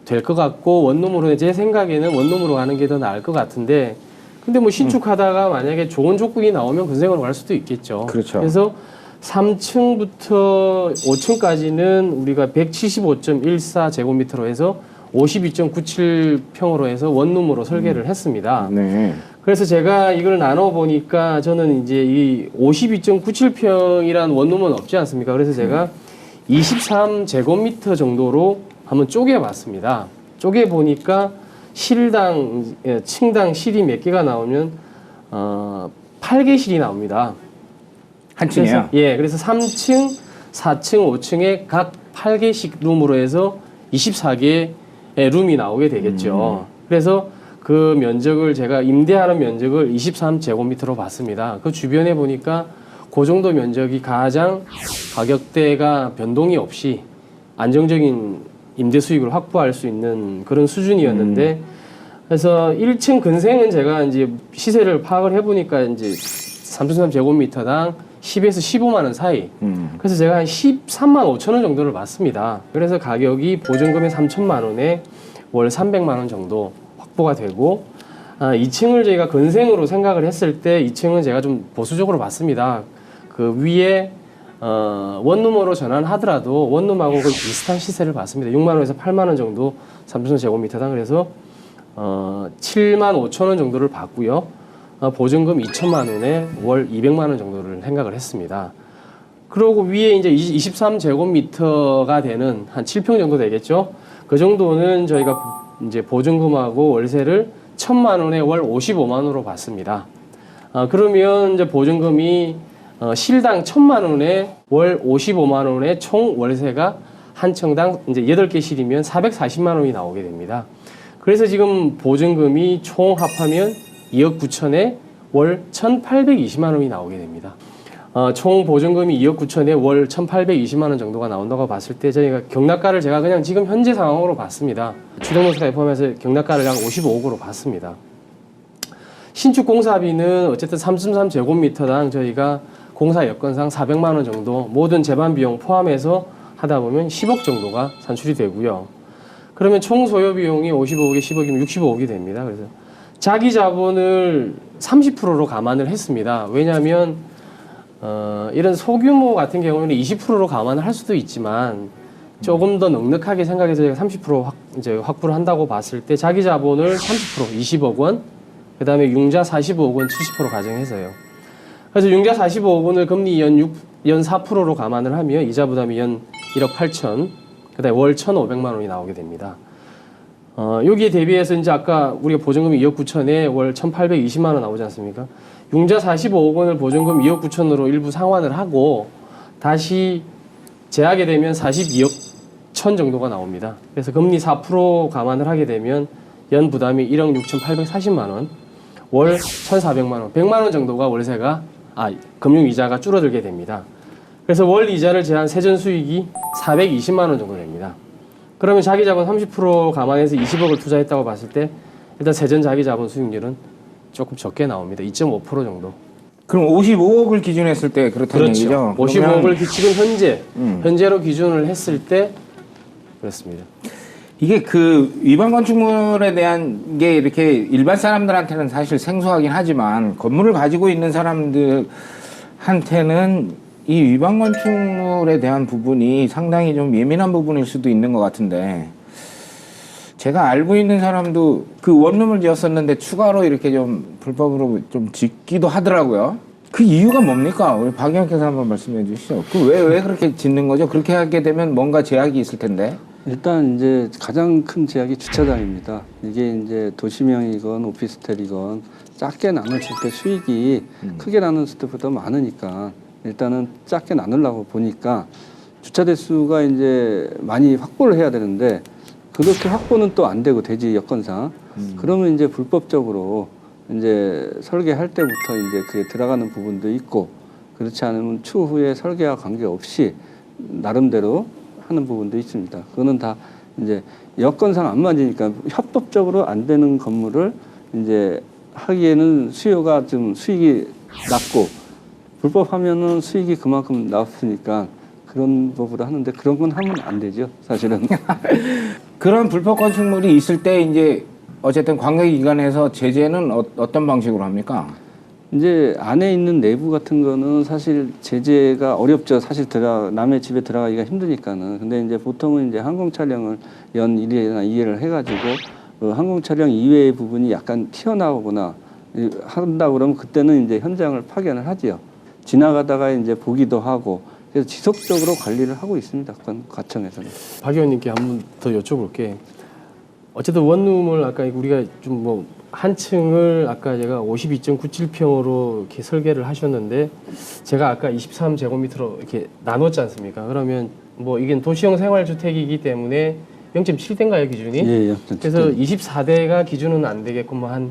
될 것 같고 원룸으로 제 생각에는 원룸으로 가는 게 더 나을 것 같은데 근데 뭐 신축하다가 만약에 좋은 조건이 나오면 근생으로 갈 수도 있겠죠. 그렇죠. 그래서 3층부터 5층까지는 우리가 175.14 제곱미터로 해서 52.97평으로 해서 원룸으로 설계를 했습니다. 네. 그래서 제가 이걸 나눠 보니까 저는 이제 이 52.97평이란 원룸은 없지 않습니까? 그래서 제가 23제곱미터 정도로 한번 쪼개 봤습니다. 쪼개 보니까 실당, 층당 실이 몇 개가 나오면 8개 실이 나옵니다. 한 층이요? 그래서 3층, 4층, 5층에 각 8개씩 룸으로 해서 24개의 룸이 나오게 되겠죠. 그래서 그 면적을 제가 임대하는 면적을 23제곱미터로 봤습니다. 그 주변에 보니까 그 정도 면적이 가장 가격대가 변동이 없이 안정적인 임대 수익을 확보할 수 있는 그런 수준이었는데 그래서 1층 근생은 제가 이제 시세를 파악을 해보니까 이제 3.3제곱미터당 10에서 15만 원 사이. 그래서 제가 한 13만 5천 원 정도를 받습니다. 그래서 가격이 보증금의 3천만 원에 월 300만 원 정도 확보가 되고 2층을 저희가 근생으로 생각을 했을 때 2층은 제가 좀 보수적으로 봤습니다. 그 위에 원룸으로 전환하더라도 원룸하고 거의 비슷한 시세를 봤습니다. 6만 원에서 8만 원 정도 3.3제곱미터당 그래서 7만 5천 원 정도를 받고요. 보증금 2천만 원에 월 200만 원 정도를 생각을 했습니다. 그리고 위에 이제 23제곱미터가 되는 한 7평 정도 되겠죠. 그 정도는 저희가 이제 보증금하고 월세를 1천만 원에 월 55만 원으로 받습니다. 그러면 이제 보증금이 실당 1천만 원에 월 55만 원의 총 월세가 한 층당 이제 8개 실이면 440만 원이 나오게 됩니다. 그래서 지금 보증금이 총 합하면 2억 9천에 월 1,820만 원이 나오게 됩니다. 총 보증금이 2억 9천에 월 1,820만 원 정도가 나온다고 봤을 때 저희가 경락가를 제가 그냥 지금 현재 상황으로 봤습니다. 추정노수까지 포함해서 경락가를 한 55억으로 봤습니다. 신축 공사비는 어쨌든 3.3제곱미터당 저희가 공사 여건상 400만 원 정도 모든 제반 비용 포함해서 하다 보면 10억 정도가 산출이 되고요. 그러면 총 소요 비용이 55억에 10억이면 65억이 됩니다. 그래서 자기 자본을 30%로 감안을 했습니다. 왜냐하면 이런 소규모 같은 경우는 20%로 감안을 할 수도 있지만 조금 더 넉넉하게 생각해서 제가 30% 이제 확보를 한다고 봤을 때 자기 자본을 30% 20억 원, 그 다음에 융자 45억 원 70% 가정해서요. 그래서 융자 45억 원을 금리 연 4%로 감안을 하면 이자 부담이 연 1억 8천, 그 다음에 월 1,500만 원이 나오게 됩니다. 여기에 대비해서 이제 아까 우리가 보증금이 2억 9천에 월 1,820만 원 나오지 않습니까? 융자 45억 원을 보증금 2억 9천으로 일부 상환을 하고 다시 제하게 되면 42억 천 정도가 나옵니다. 그래서 금리 4% 감안을 하게 되면 연 부담이 1억 6,840만 원, 월 1,400만 원, 100만 원 정도가 월세가 금융 이자가 줄어들게 됩니다. 그래서 월 이자를 제한 세전 수익이 420만 원 정도 됩니다. 그러면 자기 자본 30% 감안해서 20억을 투자했다고 봤을 때 일단 세전 자기 자본 수익률은 조금 적게 나옵니다. 2.5% 정도. 그럼 55억을 기준했을 때 그렇다는 얘기죠? 55억을 지금 현재로 기준을 했을 때 그렇습니다. 이게 그 위반 건축물에 대한 게 이렇게 일반 사람들한테는 사실 생소하긴 하지만 건물을 가지고 있는 사람들한테는 이 위반 건축물에 대한 부분이 상당히 좀 예민한 부분일 수도 있는 것 같은데 제가 알고 있는 사람도 그 원룸을 지었었는데 추가로 이렇게 좀 불법으로 좀 짓기도 하더라고요. 그 이유가 뭡니까? 우리 박영께서 한번 말씀해 주시죠. 왜 그렇게 짓는 거죠? 그렇게 하게 되면 뭔가 제약이 있을 텐데. 일단 이제 가장 큰 제약이 주차장입니다. 이게 이제 도시명이건 오피스텔이건 작게 나눴을 때 수익이 크게 나눴을 때보다 많으니까 일단은 작게 나누려고 보니까 주차 대수가 이제 많이 확보를 해야 되는데 그렇게 확보는 또 안 되고 대지 여건상 그러면 이제 불법적으로 이제 설계할 때부터 이제 그게 들어가는 부분도 있고 그렇지 않으면 추후에 설계와 관계없이 나름대로 하는 부분도 있습니다. 그거는 다 이제 여건상 안 맞으니까 협법적으로 안 되는 건물을 이제 하기에는 수요가 좀 수익이 낮고 불법하면은 수익이 그만큼 나왔으니까 그런 법으로 하는데 그런 건 하면 안 되죠, 사실은. 그런 불법 건축물이 있을 때 이제 어쨌든 관계기관에서 제재는 어떤 방식으로 합니까? 이제 안에 있는 내부 같은 거는 사실 제재가 어렵죠. 사실 남의 집에 들어가기가 힘드니까는. 근데 이제 보통은 이제 항공 촬영을 연 1회나 2회를 해가지고 그 항공 촬영 이외의 부분이 약간 튀어나오거나 한다 그러면 그때는 이제 현장을 파견을 하지요. 지나가다가 이제 보기도 하고 그래서 지속적으로 관리를 하고 있습니다. 과청에서는. 박 의원님께 한 번 더 여쭤볼게. 어쨌든 원룸을 아까 우리가 좀 뭐 한 층을 아까 제가 52.97평으로 이렇게 설계를 하셨는데 제가 아까 23제곱미터로 이렇게 나눴지 않습니까? 그러면 뭐 이게 도시형 생활주택이기 때문에 0.7대인가요 기준이? 예. 그래서 24대가 기준은 안 되겠고 뭐 한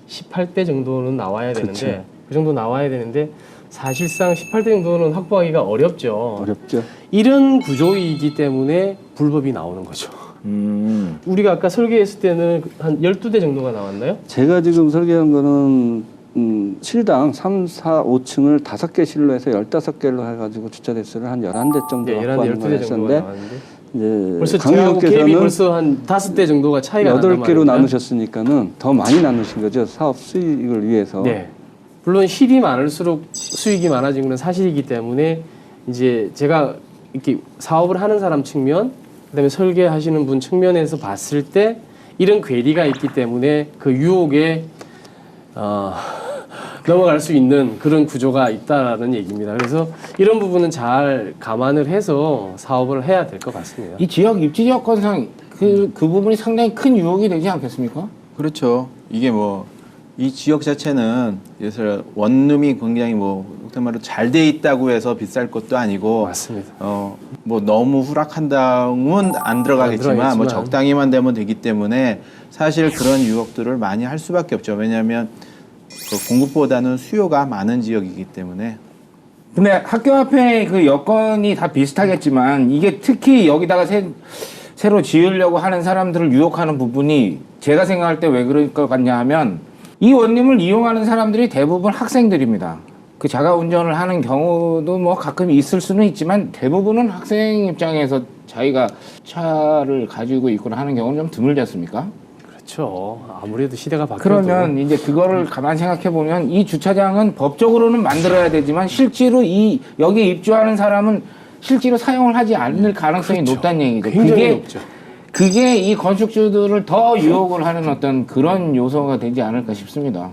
18대 정도는 나와야 되는데 그렇죠. 그 정도 나와야 되는데 사실상 18대 정도는 확보하기가 어렵죠. 어렵죠. 이런 구조이기 때문에 불법이 나오는 거죠. 우리가 아까 설계했을 때는 한 12대 정도가 나왔나요? 제가 지금 설계한 거는 실당 3, 4, 5층을 5개 실로 해서 15개로 해가지고 주차 대수를 한 11대 정도 네, 확보하는 걸 12대 정도가 했었는데 나왔는데 이제 벌써 저하고 갭이 강력께서는 벌써 한 5대 정도가 차이가 난단 8개로 말입니다. 나누셨으니까는 더 많이 나누신 거죠. 사업 수익을 위해서. 네. 물론 실이 많을수록 수익이 많아지는 건 사실이기 때문에 이제 제가 이렇게 사업을 하는 사람 측면, 그다음에 설계하시는 분 측면에서 봤을 때 이런 괴리가 있기 때문에 그 유혹에 넘어갈 수 있는 그런 구조가 있다라는 얘기입니다. 그래서 이런 부분은 잘 감안을 해서 사업을 해야 될 것 같습니다. 이 지역 입지 여건상 그 부분이 상당히 큰 유혹이 되지 않겠습니까? 그렇죠. 이게 뭐 이 지역 자체는 예를 원룸이 굉장히 뭐 속된 말로 잘 돼 있다고 해서 비쌀 것도 아니고 맞습니다. 뭐 너무 후락한다면 안 들어가겠지만 뭐 적당히만 되면 되기 때문에 사실 그런 유혹들을 많이 할 수밖에 없죠. 왜냐하면 그 공급보다는 수요가 많은 지역이기 때문에. 근데 학교 앞에 그 여건이 다 비슷하겠지만 이게 특히 여기다가 새로 지으려고 하는 사람들을 유혹하는 부분이 제가 생각할 때 왜 그럴 것 같냐 하면 이 원룸을 이용하는 사람들이 대부분 학생들입니다. 그 자가 운전을 하는 경우도 뭐 가끔 있을 수는 있지만 대부분은 학생 입장에서 자기가 차를 가지고 있거나 하는 경우는 좀 드물지 않습니까? 그렇죠. 아무래도 시대가 바뀌어도 그러면 이제 그거를 가만히 생각해 보면 이 주차장은 법적으로는 만들어야 되지만 실제로 여기에 입주하는 사람은 실제로 사용을 하지 않을 가능성이 그렇죠. 높다는 얘기죠. 굉장히 높죠. 그게 이 건축주들을 더 유혹을 하는 어떤 그런 요소가 되지 않을까 싶습니다.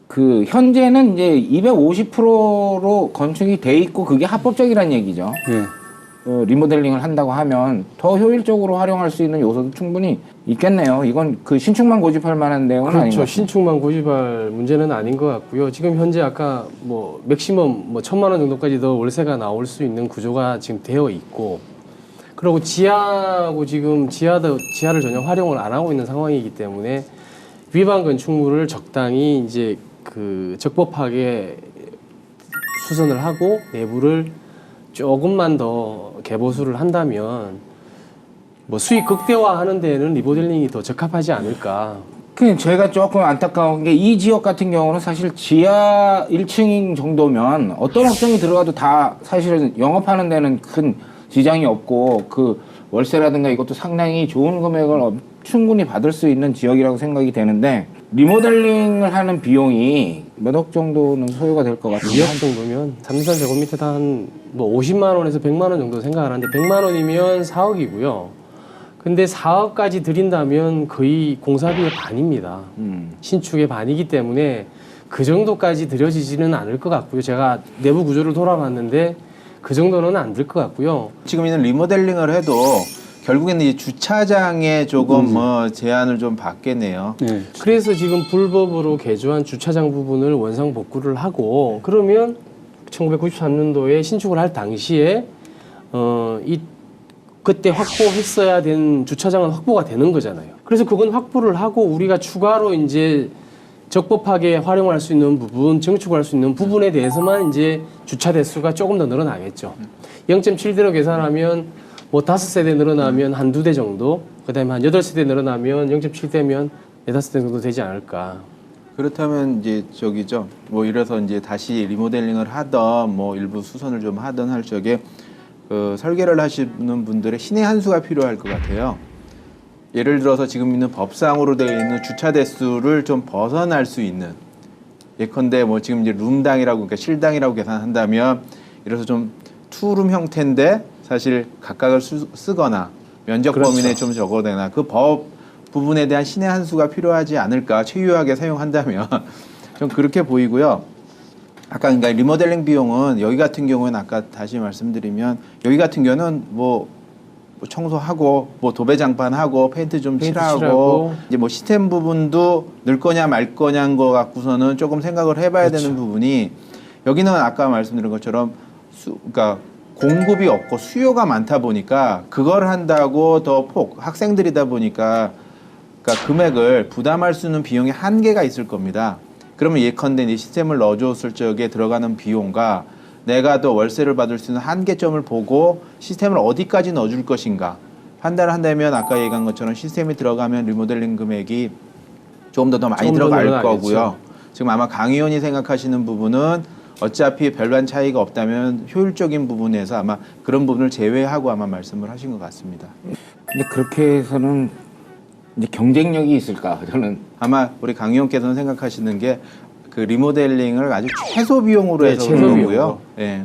그 현재는 이제 250%로 건축이 돼 있고 그게 합법적이라는 얘기죠. 예. 리모델링을 한다고 하면 더 효율적으로 활용할 수 있는 요소도 충분히 있겠네요. 이건 그 신축만 고집할 만한 내용은 아닌 것 그렇죠. 같아요. 신축만 고집할 문제는 아닌 것 같고요. 지금 현재 아까 뭐 맥시멈 뭐 1,000만 원 정도까지 더 월세가 나올 수 있는 구조가 지금 되어 있고, 그리고 지하하고 지금 지하를 전혀 활용을 안 하고 있는 상황이기 때문에 위반 건축물을 적당히 이제 그 적법하게 수선을 하고 내부를 조금만 더 개보수를 한다면 뭐 수익 극대화하는 데는 리모델링이 더 적합하지 않을까. 그 제가 조금 안타까운 게 이 지역 같은 경우는 사실 지하 1층 정도면 어떤 업종이 들어가도 다 사실은 영업하는 데는 큰 지장이 없고 그 월세라든가 이것도 상당히 좋은 금액을 충분히 받을 수 있는 지역이라고 생각이 되는데 리모델링을 하는 비용이 몇 억 정도는 소요가 될 것 같아요. 2억 정도면 3제곱미터 한 뭐 50만 원에서 100만 원 정도 생각을 하는데 100만 원이면 4억이고요. 근데 4억까지 드린다면 거의 공사비의 반입니다. 신축의 반이기 때문에 그 정도까지 들여지지는 않을 것 같고요. 제가 내부 구조를 돌아봤는데 그 정도는 안 될 것 같고요. 지금 있는 리모델링을 해도 결국에는 이 주차장에 조금 뭐 제한을 좀 받겠네요. 예. 그래서 지금 불법으로 개조한 주차장 부분을 원상 복구를 하고, 그러면 1993년도에 신축을 할 당시에 그때 확보했어야 된 주차장은 확보가 되는 거잖아요. 그래서 그건 확보를 하고 우리가 추가로 이제 적법하게 활용할 수 있는 부분, 증축할 수 있는 부분에 대해서만 이제 주차 대수가 조금 더 늘어나겠죠. 0.7대로 계산하면 뭐 5세대 늘어나면 한 2대 정도, 그다음에 한 8세대 늘어나면 0.7대면 4-5대 정도 되지 않을까. 그렇다면 이제 저기죠. 뭐 이래서 이제 다시 리모델링을 하던 뭐 일부 수선을 좀 하던 할 적에 그 설계를 하시는 분들의 신의 한 수가 필요할 것 같아요. 예를 들어서 지금 있는 법상으로 되어 있는 주차 대수를 좀 벗어날 수 있는, 예컨대 뭐 지금 이제 룸당이라고, 그러니까 실당이라고 계산한다면 이래서 좀 투룸 형태인데 사실 각각을 쓰거나 면적 범위 내에 좀 적어내나 그 법 부분에 대한 신의 한 수가 필요하지 않을까, 최유하게 사용한다면 좀 그렇게 보이고요. 아까 그러니까 리모델링 비용은 여기 같은 경우는 아까 다시 말씀드리면 여기 같은 경우는 뭐 청소하고 뭐 도배장판하고 페인트 좀 칠하고 이제 뭐 시스템 부분도 넣을 거냐 말 거냐인 거 갖고서는 조금 생각을 해봐야 되는 부분이, 여기는 아까 말씀드린 것처럼 그러니까 공급이 없고 수요가 많다 보니까 그걸 한다고 더 학생들이다 보니까 그러니까 금액을 부담할 수 있는 비용이 한계가 있을 겁니다. 그러면 예컨대 이 시스템을 넣어줬을 적에 들어가는 비용과 내가 더 월세를 받을 수 있는 한계점을 보고 시스템을 어디까지 넣어줄 것인가 판단을 한다면 아까 얘기한 것처럼 시스템이 들어가면 리모델링 금액이 조금 더 많이 들어갈 거고요. 지금 아마 강 의원이 생각하시는 부분은 어차피 별반 차이가 없다면 효율적인 부분에서 아마 그런 부분을 제외하고 아마 말씀을 하신 것 같습니다. 근데 그렇게 해서는 이제 경쟁력이 있을까? 저는 아마 우리 강 의원께서는 생각하시는 게 그 리모델링을 아주 최소 비용으로 해서 최소 그런 비용으로. 거고요. 예.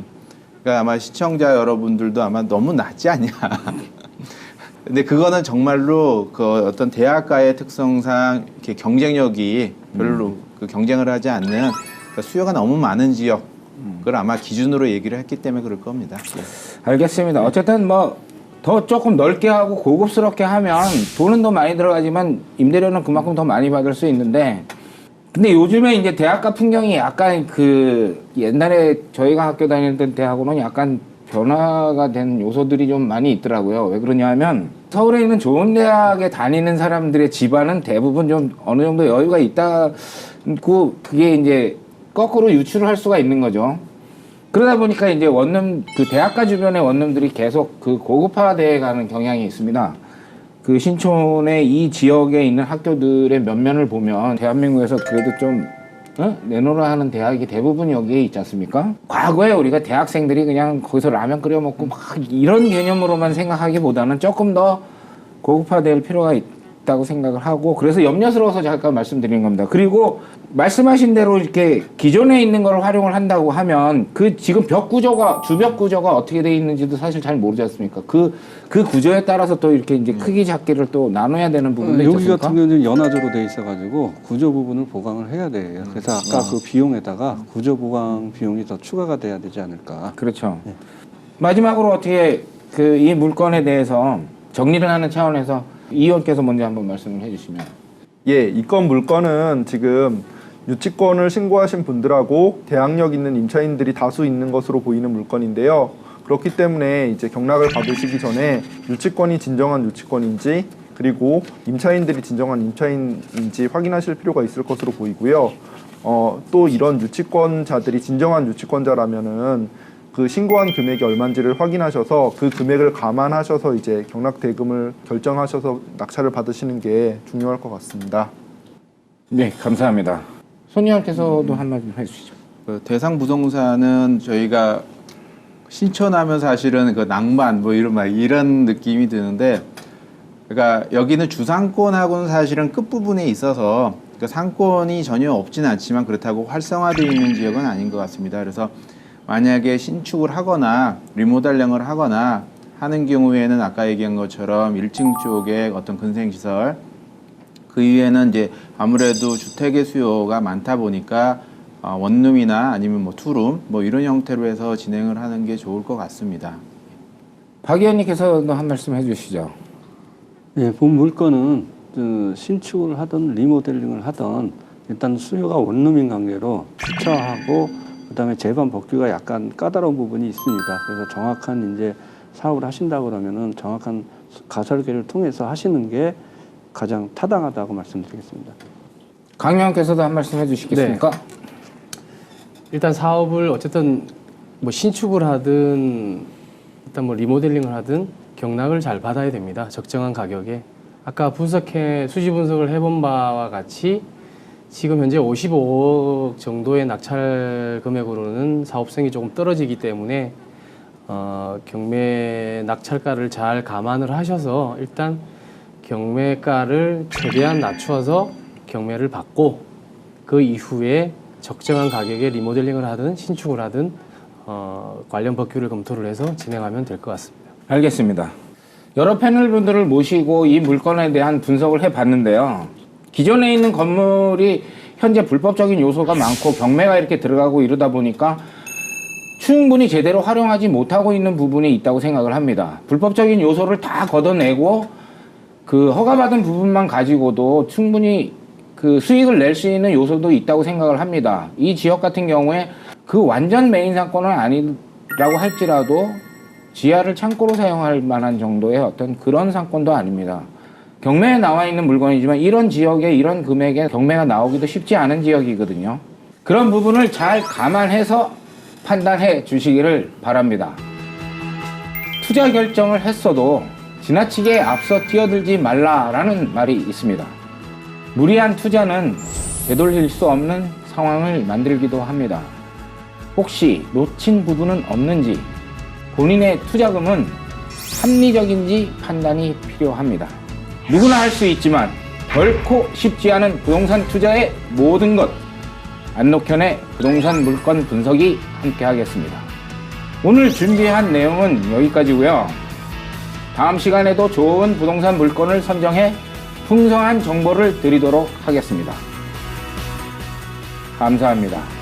그러니까 아마 시청자 여러분들도 아마 너무 낮지 않냐. 근데 그거는 정말로 그 어떤 대학가의 특성상 이렇게 경쟁력이 별로 그 경쟁을 하지 않는, 그러니까 수요가 너무 많은 지역, 그걸 아마 기준으로 얘기를 했기 때문에 그럴 겁니다. 예. 알겠습니다. 어쨌든 뭐 더 조금 넓게 하고 고급스럽게 하면 돈은 더 많이 들어가지만 임대료는 그만큼 더 많이 받을 수 있는데, 근데 요즘에 이제 대학가 풍경이 약간 그 옛날에 저희가 학교 다녔던 대학으로는 약간 변화가 된 요소들이 좀 많이 있더라고요. 왜 그러냐 하면 서울에 있는 좋은 대학에 다니는 사람들의 집안은 대부분 좀 어느 정도 여유가 있다고 그게 이제 거꾸로 유추를 할 수가 있는 거죠. 그러다 보니까 이제 원룸, 그 대학가 주변의 원룸들이 계속 그 고급화되어 가는 경향이 있습니다. 그 신촌의 이 지역에 있는 학교들의 면면을 보면 대한민국에서 그래도 좀 내노라 하는 대학이 대부분 여기에 있지 않습니까? 과거에 우리가 대학생들이 그냥 거기서 라면 끓여 먹고 막 이런 개념으로만 생각하기보다는 조금 더 고급화될 필요가 있다고 생각을 하고, 그래서 염려스러워서 잠깐 말씀드리는 겁니다. 그리고 말씀하신 대로 이렇게 기존에 있는 걸 활용을 한다고 하면 그 지금 벽 구조가, 주벽 구조가 어떻게 돼 있는지도 사실 잘 모르지 않습니까? 그 구조에 따라서 또 이렇게 이제 크기 작기를 또 나눠야 되는 부분도 있지 여기 않습니까? 같은 경우는 연화조로 돼 있어가지고 구조 부분을 보강을 해야 돼요. 그래서 아까 그 비용에다가 구조 보강 비용이 더 추가가 돼야 되지 않을까. 그렇죠. 마지막으로 어떻게 그 이 물건에 대해서 정리를 하는 차원에서 이 의원께서 먼저 한번 말씀을 해주시면. 예, 이 건 물건은 지금 유치권을 신고하신 분들하고 대항력 있는 임차인들이 다수 있는 것으로 보이는 물건인데요. 그렇기 때문에 이제 경락을 받으시기 전에 유치권이 진정한 유치권인지, 그리고 임차인들이 진정한 임차인인지 확인하실 필요가 있을 것으로 보이고요. 또 이런 유치권자들이 진정한 유치권자라면은 그 신고한 금액이 얼마인지를 확인하셔서 그 금액을 감안하셔서 이제 경락 대금을 결정하셔서 낙찰을 받으시는 게 중요할 것 같습니다. 네, 감사합니다. 손 의원께서도 한 말씀 해주시죠. 그 대상 부동산은 저희가 신촌하면 사실은 그 낭만 뭐 이런 느낌이 드는데, 그러니까 여기는 주상권하고는 사실은 끝 부분에 있어서 그 상권이 전혀 없지는 않지만 그렇다고 활성화되어 있는 지역은 아닌 것 같습니다. 그래서 만약에 신축을 하거나 리모델링을 하거나 하는 경우에는 아까 얘기한 것처럼 1층 쪽에 어떤 근생시설, 그 이후에는 이제 아무래도 주택의 수요가 많다 보니까 원룸이나 아니면 뭐 투룸 뭐 이런 형태로 해서 진행을 하는 게 좋을 것 같습니다. 박 의원님께서도 한 말씀 해주시죠. 예, 본 물건은 신축을 하든 리모델링을 하든 일단 수요가 원룸인 관계로 주차하고 그다음에 재반 복귀가 약간 까다로운 부분이 있습니다. 그래서 정확한 이제 사업을 하신다 그러면은 정확한 가설계를 통해서 하시는 게 가장 타당하다고 말씀드리겠습니다. 강 의원께서도 한 말씀 해주시겠습니까? 일단 사업을 어쨌든 뭐 신축을 하든 일단 뭐 리모델링을 하든 경락을 잘 받아야 됩니다. 적정한 가격에. 아까 수지 분석을 해본 바와 같이 지금 현재 55억 정도의 낙찰 금액으로는 사업성이 조금 떨어지기 때문에 경매 낙찰가를 잘 감안을 하셔서 일단 경매가를 최대한 낮추어서 경매를 받고 그 이후에 적정한 가격에 리모델링을 하든 신축을 하든 관련 법규를 검토를 해서 진행하면 될 것 같습니다. 알겠습니다. 여러 패널 분들을 모시고 이 물건에 대한 분석을 해봤는데요. 기존에 있는 건물이 현재 불법적인 요소가 많고 경매가 이렇게 들어가고 이러다 보니까 충분히 제대로 활용하지 못하고 있는 부분이 있다고 생각을 합니다. 불법적인 요소를 다 걷어내고 그 허가받은 부분만 가지고도 충분히 그 수익을 낼 수 있는 요소도 있다고 생각을 합니다. 이 지역 같은 경우에 그 완전 메인 상권은 아니라고 할지라도 지하를 창고로 사용할 만한 정도의 어떤 그런 상권도 아닙니다. 경매에 나와 있는 물건이지만 이런 지역에 이런 금액에 경매가 나오기도 쉽지 않은 지역이거든요. 그런 부분을 잘 감안해서 판단해 주시기를 바랍니다. 투자 결정을 했어도 지나치게 앞서 뛰어들지 말라라는 말이 있습니다. 무리한 투자는 되돌릴 수 없는 상황을 만들기도 합니다. 혹시 놓친 부분은 없는지 본인의 투자금은 합리적인지 판단이 필요합니다. 누구나 할 수 있지만 결코 쉽지 않은 부동산 투자의 모든 것 안녹현의 부동산 물건 분석이 함께 하겠습니다. 오늘 준비한 내용은 여기까지고요. 다음 시간에도 좋은 부동산 물건을 선정해 풍성한 정보를 드리도록 하겠습니다. 감사합니다.